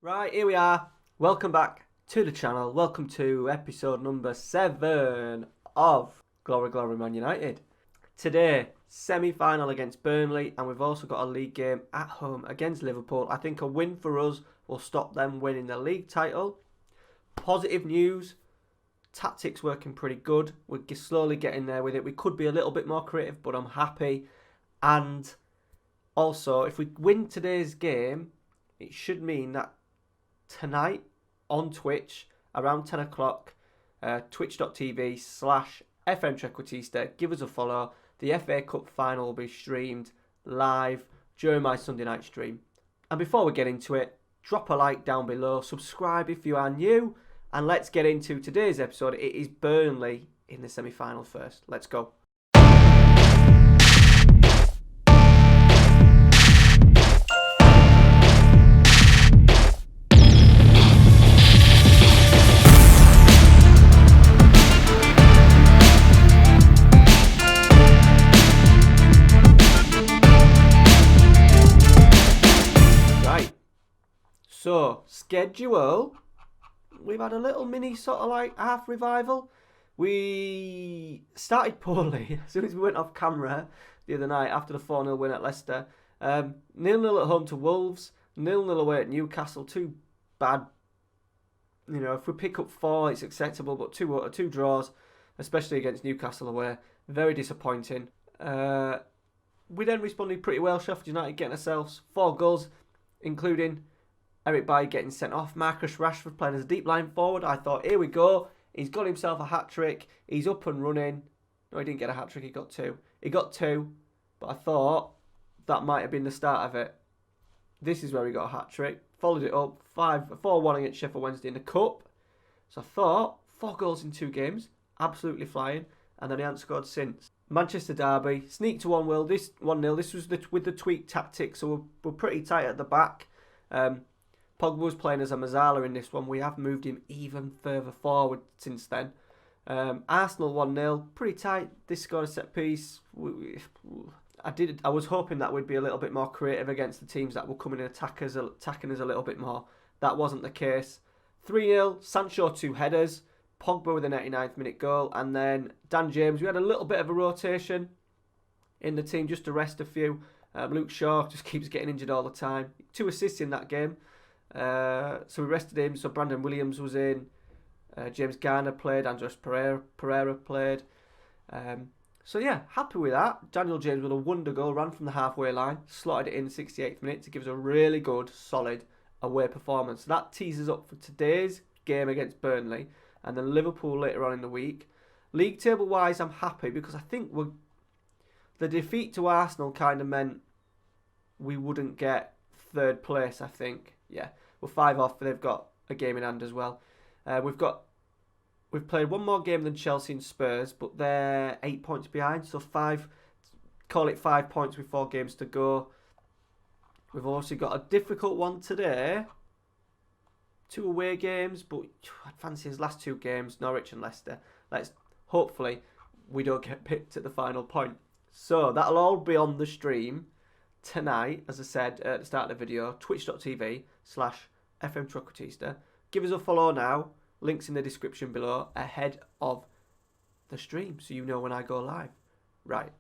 Right, here we are. Welcome back to the channel. Welcome to episode number 7 of Glory Glory Man United. Today, semi-final against Burnley, and we've also got a league game at home against Liverpool. I think a win for us will stop them winning the league title. Positive news, tactics working pretty good. We're slowly getting there with it. We could be a little bit more creative, but I'm happy. And also, if we win today's game, it should mean that tonight on Twitch around 10 o'clock, twitch.tv/FM20. Give us a follow. The FA Cup final will be streamed live during my Sunday night stream. And before we get into it, drop a like down below, subscribe if you are new, and let's get into today's episode. It is Burnley in the semi-final first. Let's go. So, schedule, we've had a little mini sort of like half revival. We started poorly as soon as we went off camera the other night after the 4-0 win at Leicester. 0-0 at home to Wolves, 0-0 away at Newcastle. Too bad. You know, if we pick up 4, it's acceptable, but two draws, especially against Newcastle away, very disappointing. We then responded pretty well. Sheffield United getting ourselves 4 goals, including Eric Bailly getting sent off. Marcus Rashford playing as a deep line forward. I thought, here we go. He's got himself a hat-trick. He's up and running. No, he didn't get a hat-trick. He got 2. He got 2, but I thought that might have been the start of it. This is where he got a hat-trick. Followed it up. 4-1 against Sheffield Wednesday in the Cup. So I thought, 4 goals in 2 games. Absolutely flying. And then he hasn't scored since. Manchester derby. Sneaked to 1-0. This 1-0. This was with the tweaked tactics, so we're pretty tight at the back. Pogba was playing as a Mazzala in this one. We have moved him even further forward since then. Arsenal 1-0, pretty tight. This scored a set piece. I was hoping that we'd be a little bit more creative against the teams that were coming in attacking us a little bit more. That wasn't the case. 3-0, Sancho 2 headers. Pogba with a 99th minute goal. And then Dan James, we had a little bit of a rotation in the team just to rest a few. Luke Shaw just keeps getting injured all the time. 2 assists in that game. So we rested him. So Brandon Williams was in. James Garner played. Andres Pereira played. So yeah, happy with that. Daniel James with a wonder goal, ran from the halfway line, slotted it in the 68th minute to give us a really good, solid away performance. So that teases up for today's game against Burnley and then Liverpool later on in the week. League table wise, I'm happy because I think the defeat to Arsenal kind of meant we wouldn't get 3rd place, I think. Yeah, we're 5 off, but they've got a game in hand as well. We've played 1 more game than Chelsea and Spurs, but they're 8 points behind, so 5 points with 4 games to go. We've also got a difficult one today. 2 away games, but I'd fancy his last 2 games, Norwich and Leicester. Hopefully we don't get picked at the final point. So that'll all be on the stream tonight, as I said at the start of the video, twitch.tv/FM20. Give us a follow now. Links in the description below ahead of the stream so you know when I go live. Right.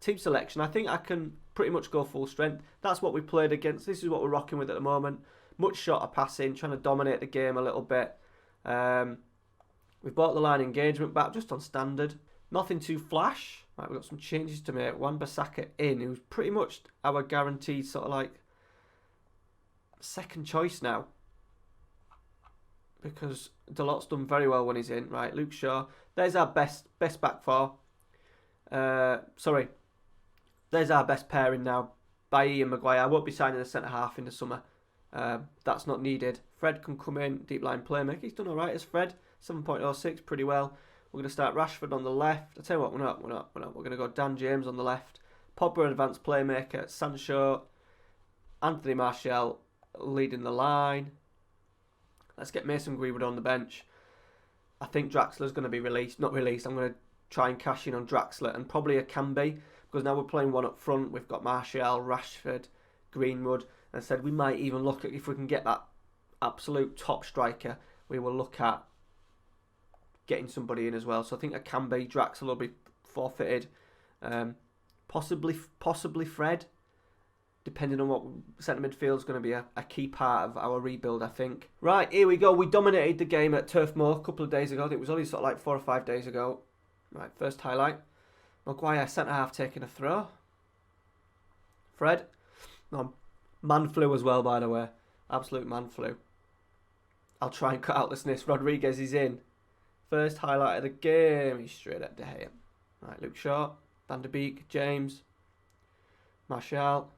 Team selection. I think I can pretty much go full strength. That's what we played against. This is what we're rocking with at the moment. Much shorter passing, trying to dominate the game a little bit. We've brought the line engagement back just on standard. Nothing too flash. Right, we've got some changes to make. Wan-Bissaka in, who's pretty much our guaranteed sort of like second choice now. Because Dalot's done very well when he's in. Right, Luke Shaw. There's our best back four. There's our best pairing now. Bailly and Maguire. I won't be signing a centre-half in the summer. That's not needed. Fred can come in, deep line playmaker. He's done alright as Fred. 7.06, pretty well. We're going to start Rashford on the left. I tell you what, we're not. We're going to go Dan James on the left. Pogba, an advanced playmaker. Sancho, Anthony Martial leading the line. Let's get Mason Greenwood on the bench. I think Draxler's going to be released. Not released. I'm going to try and cash in on Draxler and probably a Camby because now we're playing 1 up front. We've got Martial, Rashford, Greenwood. And I said we might even look at if we can get that absolute top striker, we will look at getting somebody in as well. So I think it can be Draxler will be forfeited. Possibly Fred, depending on what centre midfield is going to be a key part of our rebuild, I think. Right, here we go. We dominated the game at Turf Moor a couple of days ago. I think it was only sort of like 4 or 5 days ago. Right, first highlight. Maguire, centre-half, taking a throw. Fred. No, man flu as well, by the way. Absolute man flu. I'll try and cut out the sniffs. Rodriguez is in. First highlight of the game. He's straight at De Gea. Right, Luke Shaw. Van der Beek. James. Martial.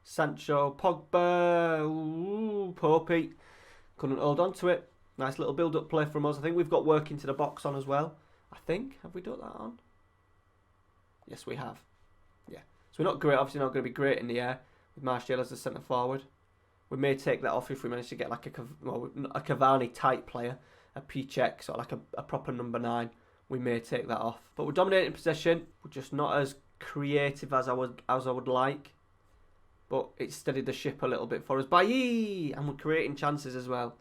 Sancho. Pogba. Ooh, Popey. Couldn't hold on to it. Nice little build-up play from us. I think we've got work into the box on as well. I think. Have we done that on? Yes, we have. Yeah. So we're not great. Obviously not going to be great in the air with Martial as the centre forward. We may take that off if we manage to get like a Cavani type player, a Pichek, sort of like a proper number 9. We may take that off. But we're dominating possession. We're just not as creative as I would like. But it steadied the ship a little bit for us. Bailly! And we're creating chances as well.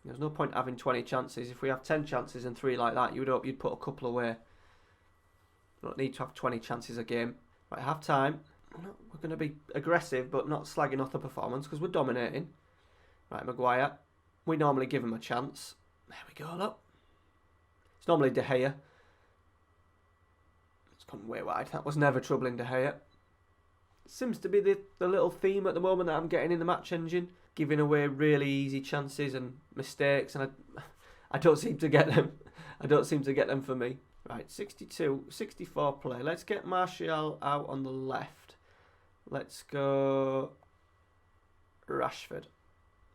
There's no point having 20 chances. If we have 10 chances and 3 like that, you would hope you'd put a couple away. You don't need to have 20 chances a game. Right, half time. We're going to be aggressive, but not slagging off the performance because we're dominating. Right, Maguire. We normally give him a chance. There we go, look. It's normally De Gea. It's gone way wide. That was never troubling De Gea. Seems to be the little theme at the moment that I'm getting in the match engine. Giving away really easy chances and mistakes, and I don't seem to get them. I don't seem to get them for me. Right, 64 play. Let's get Martial out on the left. Let's go Rashford.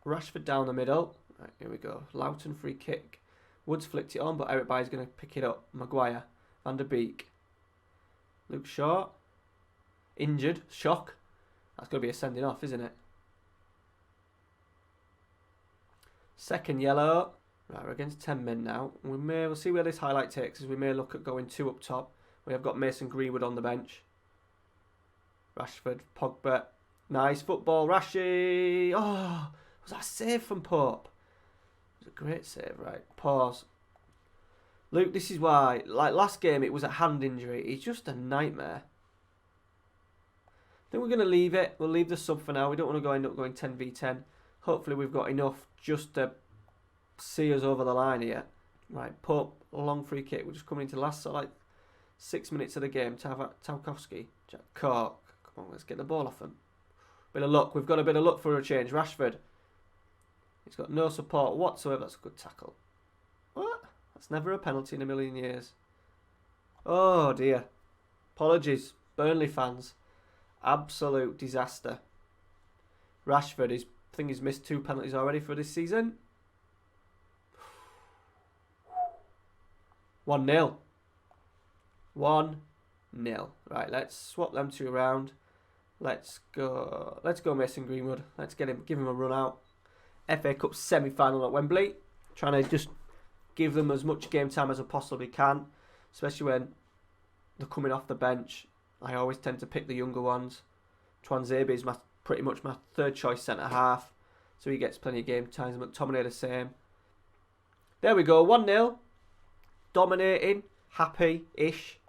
Rashford down the middle. Right, here we go. Loughton free kick. Woods flicked it on, but Eric Bailly's going to pick it up. Maguire. Van der Beek. Luke Shaw. Injured. Shock. That's going to be a sending off, isn't it? Second yellow. Right, we're against 10 men now. We'll see where this highlight takes us. We may look at going 2 up top. We have got Mason Greenwood on the bench. Rashford, Pogba. Nice football, Rashi. Oh, was that a save from Pope? It was a great save, right? Pause. Luke, this is why, like last game, it was a hand injury. He's just a nightmare. I think we're going to leave it. We'll leave the sub for now. We don't want to end up going 10v10. Hopefully we've got enough just to see us over the line here. Right, Pope, long free kick. We're just coming into the last sort of like 6 minutes of the game. Tarkowski, Jack Cork. Come on, let's get the ball off him. Bit of luck. We've got a bit of luck for a change. Rashford. He's got no support whatsoever. That's a good tackle. What? That's never a penalty in a million years. Oh dear. Apologies, Burnley fans. Absolute disaster. Rashford is. I think he's missed 2 penalties already for this season. 1-0. 1-0. Right, let's swap them 2 around. Let's go Mason Greenwood. Let's give him a run out. FA Cup semi-final at Wembley. Trying to just give them as much game time as I possibly can. Especially when they're coming off the bench. I always tend to pick the younger ones. Twanzebe is pretty much my 3rd choice centre-half. So he gets plenty of game time. McTominay the same. There we go, 1-0. Dominating. Happy-ish.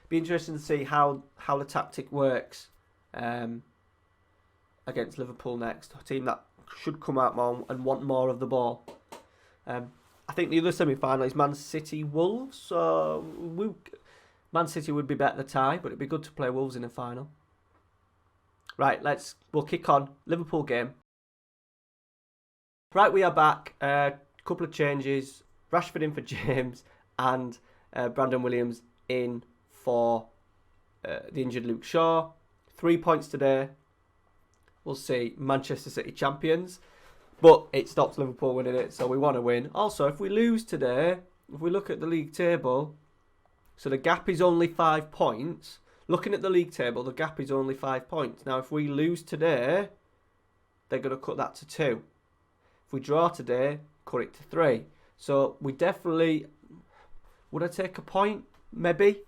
Be interesting to see how the tactic works against Liverpool next. A team that should come out more and want more of the ball. I think the other semi-final is Man City Wolves. So Man City would be better the tie, but it'd be good to play Wolves in the final. Right, we'll kick on. Liverpool game. Right, we are back. Couple of changes. Rashford in for James and Brandon Williams in for the injured Luke Shaw. 3 points today. We'll see. Manchester City champions. But it stops Liverpool winning it, so we want to win. Also, if we lose today, if we look at the league table, so the gap is only 5 points. Looking at the league table, the gap is only 5 points. Now, if we lose today, they're going to cut that to 2. If we draw today, cut it to 3. So we definitely... Would I take a point? Maybe.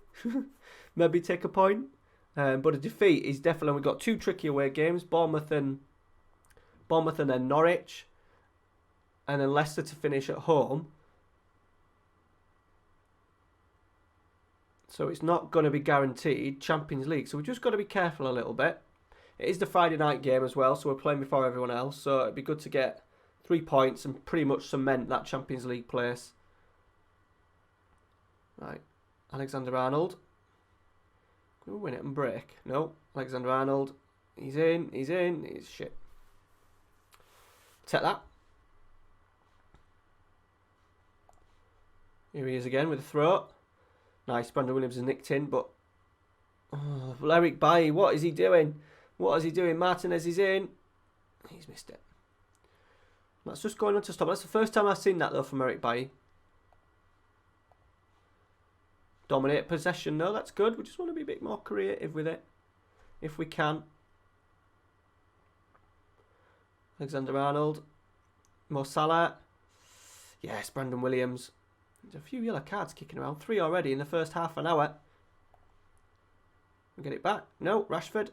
Maybe take a point. But a defeat is definitely... We've got 2 tricky away games. Bournemouth and Bournemouth and then Norwich. And then Leicester to finish at home. So it's not going to be guaranteed Champions League. So we've just got to be careful a little bit. It is the Friday night game as well, so we're playing before everyone else. So it'd be good to get 3 points and pretty much cement that Champions League place. Right, Alexander-Arnold. Can we win it and break? No, Alexander-Arnold. He's in, he's shit. Take that. Here he is again with a throw. Nice, Brandon Williams has nicked in, but... Oh, Eric Bailly, what is he doing? What is he doing? Martinez is in. He's missed it. That's just going on to stop. That's the first time I've seen that, though, from Eric Bailly. Dominate possession. No, that's good. We just want to be a bit more creative with it, if we can. Alexander-Arnold. Mo Salah. Yes, Brandon Williams. There's a few yellow cards kicking around. 3 already in the first half an hour. We'll get it back. No, Rashford.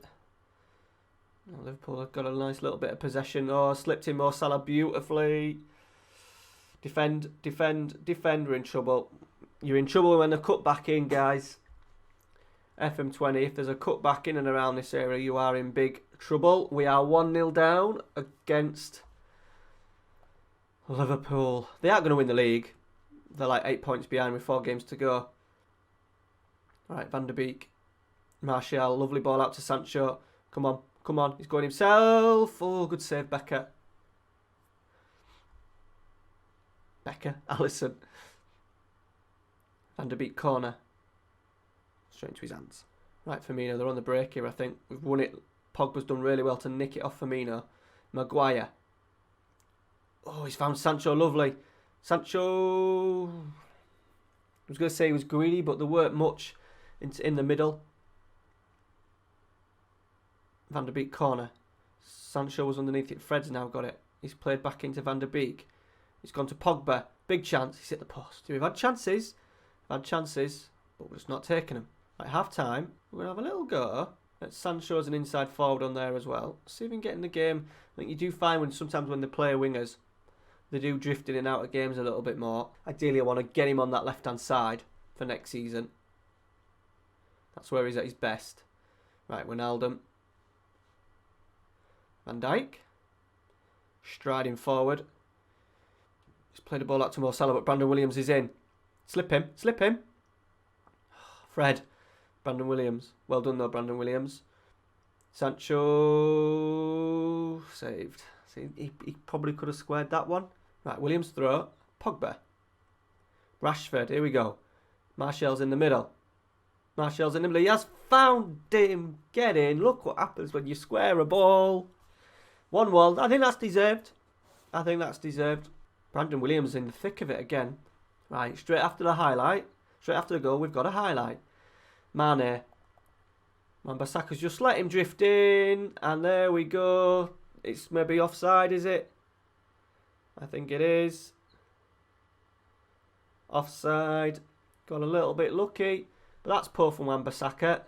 Oh, Liverpool have got a nice little bit of possession. Oh, slipped in Mo Salah beautifully. Defend. We're in trouble. You're in trouble when they cut back in, guys. FM20, if there's a cut back in and around this area, you are in big trouble. We are 1-0 down against Liverpool. They aren't going to win the league. They're like 8 points behind with 4 games to go. Right, Van der Beek. Martial, lovely ball out to Sancho. Come on. He's going himself. Oh, good save, Becker. Alisson. Van der Beek corner. Straight into his hands. Right, Firmino, they're on the break here, I think. We've won it. Pogba's done really well to nick it off Firmino. Maguire. Oh, he's found Sancho, lovely. Sancho... I was going to say he was greedy, but there weren't much in the middle. Van der Beek corner. Sancho was underneath it. Fred's now got it. He's played back into Van der Beek. He's gone to Pogba. Big chance. He's hit the post. We've had chances. But we're just not taking them. At half time, we're going to have a little go at Sancho's an inside forward on there as well. See if we can get in the game. I think you do find sometimes when they play wingers, they do drift in and out of games a little bit more. Ideally, I want to get him on that left-hand side for next season. That's where he's at his best. Right, Wijnaldum. Van Dijk. Striding forward. He's played the ball out to Mo Salah, but Brandon Williams is in. Slip him. Fred. Brandon Williams. Well done, though, Brandon Williams. Sancho. Saved. See, he probably could have squared that one. Right, Williams throw. Pogba. Rashford. Here we go. Martial's in the middle. He has found him. Get in. Look what happens when you square a ball. 1-1. I think that's deserved. Brandon Williams in the thick of it again. Right, straight after the highlight. Straight after the goal, we've got a highlight. Mane. Wan-Bissaka's just let him drift in. And there we go. It's maybe offside, is it? I think it is. Offside. Got a little bit lucky. But that's poor from Wan-Bissaka.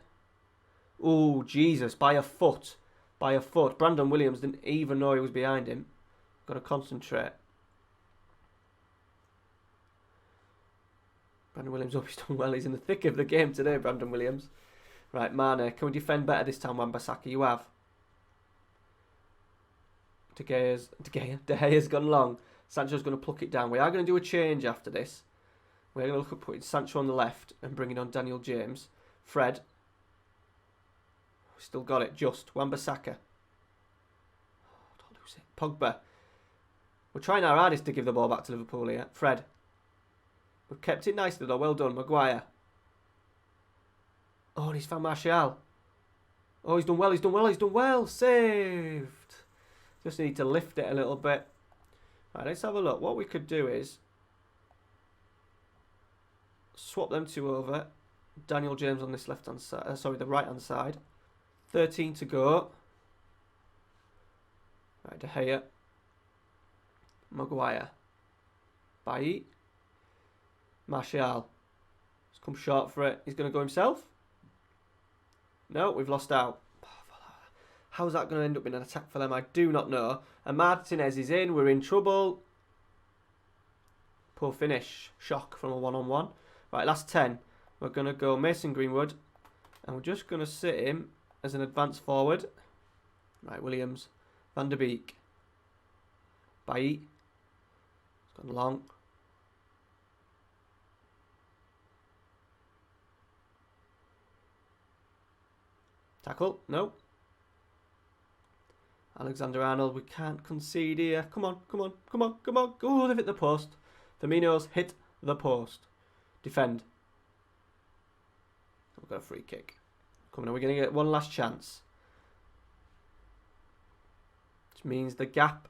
Oh, Jesus. By a foot. Brandon Williams didn't even know he was behind him. Got to concentrate. Brandon Williams, he's done well. He's in the thick of the game today, Brandon Williams. Right, Mane. Can we defend better this time, Wan-Bissaka? You have. De Gea's gone long. Sancho's going to pluck it down. We are going to do a change after this. We're going to look at putting Sancho on the left and bringing on Daniel James. Fred. Still got it, just. Wan-Bissaka. Oh, don't lose it. Pogba. We're trying our hardest to give the ball back to Liverpool here. Fred. We've kept it nicely though, well done. Maguire. Oh, and he's found Martial. Oh, he's done well. Saved. Just need to lift it a little bit. Right, let's have a look. What we could do is swap them two over. Daniel James on this left-hand side. The right-hand side. 13 to go. Right, De Gea. Maguire. Bailly. Martial. He's come short for it. He's going to go himself. No, we've lost out. How's that going to end up being an attack for them? I do not know. And Martinez is in. We're in trouble. Poor finish. Shock from a one-on-one. Right, last 10. We're going to go Mason Greenwood. And we're just going to sit him as an advance forward. Right, Williams. Van der Beek. Bailly. It's gone long. Tackle. No. Alexander-Arnold. We can't concede here. Come on, come on, come on, come on. Oh, they've hit the post. Firmino's hit the post. Defend. We've got a free kick. Coming on, we're going to get one last chance. Which means the gap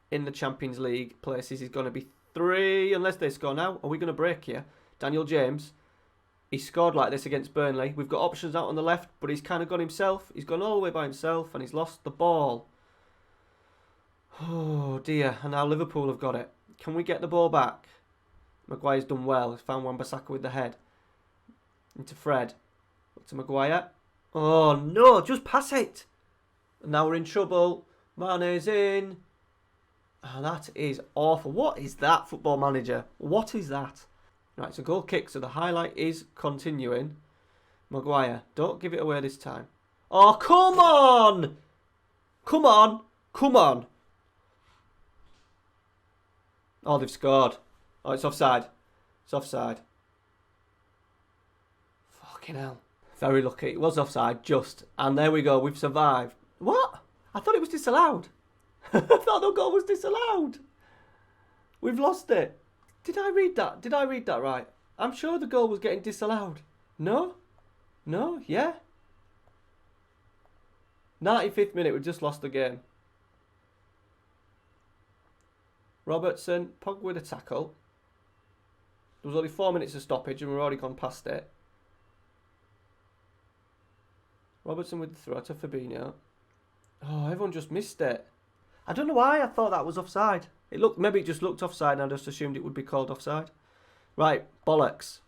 in the Champions League places is going to be 3, unless they score now. Are we going to break here? Daniel James, he scored like this against Burnley. We've got options out on the left, but he's kind of gone himself. He's gone all the way by himself, and he's lost the ball. Oh, dear. And now Liverpool have got it. Can we get the ball back? Maguire's done well. He's found Wan-Bissaka with the head. Into Fred. Look to Maguire. Oh, no. Just pass it. And now we're in trouble. Mane's in. Oh, that is awful. What is that, Football Manager? What is that? Right, so goal kick. So the highlight is continuing. Maguire. Don't give it away this time. Oh, come on. Come on. Come on. Oh, they've scored. Oh, it's offside. It's offside. Fucking hell. Very lucky. It was offside, just. And there we go. We've survived. What? I thought it was disallowed. I thought the goal was disallowed. We've lost it. Did I read that? Did I read that right? I'm sure the goal was getting disallowed. No? No? Yeah? 95th minute, we just lost the game. Robertson, Pogba with a tackle. There was only 4 minutes of stoppage and we've already gone past it. Robertson with the throw to Fabinho. Oh, everyone just missed it. I don't know why I thought that was offside. Maybe it just looked offside and I just assumed it would be called offside. Right, bollocks.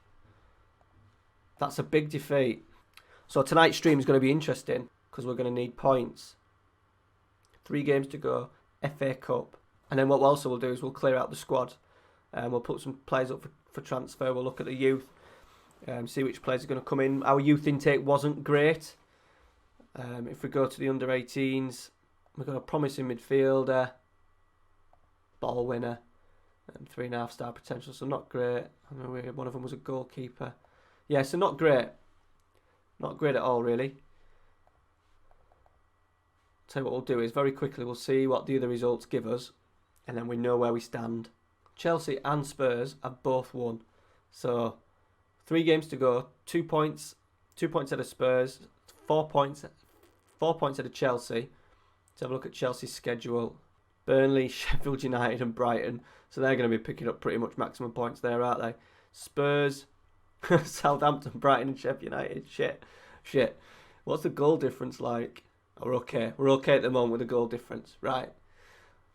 That's a big defeat. So tonight's stream is going to be interesting because we're going to need points. 3 games to go. FA Cup. And then what also we'll do is we'll clear out the squad. We'll put some players up for transfer. We'll look at the youth. See which players are going to come in. Our youth intake wasn't great. If we go to the under-18s, we've got a promising midfielder. Ball winner. And 3.5-star potential. So not great. I know one of them was a goalkeeper. Yeah, so not great. Not great at all, really. Tell you what we'll do is very quickly we'll see what the other results give us. And then we know where we stand. Chelsea and Spurs have both won. So 3 games to go. 2 points. 2 points out of Spurs. 4 points. 4 points out of Chelsea. Let's have a look at Chelsea's schedule. Burnley, Sheffield United and Brighton. So they're going to be picking up pretty much maximum points there, aren't they? Spurs, Southampton, Brighton and Sheffield United. Shit. What's the goal difference like? Oh, we're okay. We're okay at the moment with the goal difference. Right.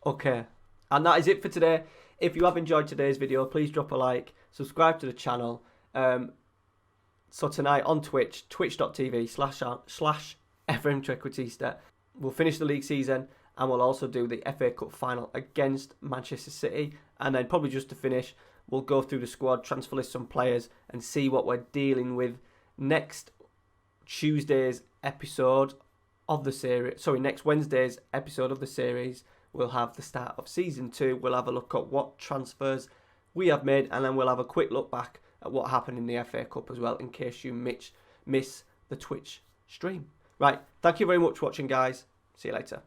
Okay. And that is it for today. If you have enjoyed today's video, please drop a like. Subscribe to the channel. So tonight on Twitch, twitch.tv/FM20, we'll finish the league season and we'll also do the FA Cup final against Manchester City. And then probably just to finish, we'll go through the squad, transfer list some players and see what we're dealing with next Tuesday's episode of the series. Sorry, next Wednesday's episode of the series. We'll have the start of Season 2. We'll have a look at what transfers we have made. And then we'll have a quick look back at what happened in the FA Cup as well, in case you miss the Twitch stream. Right, thank you very much for watching, guys. See you later.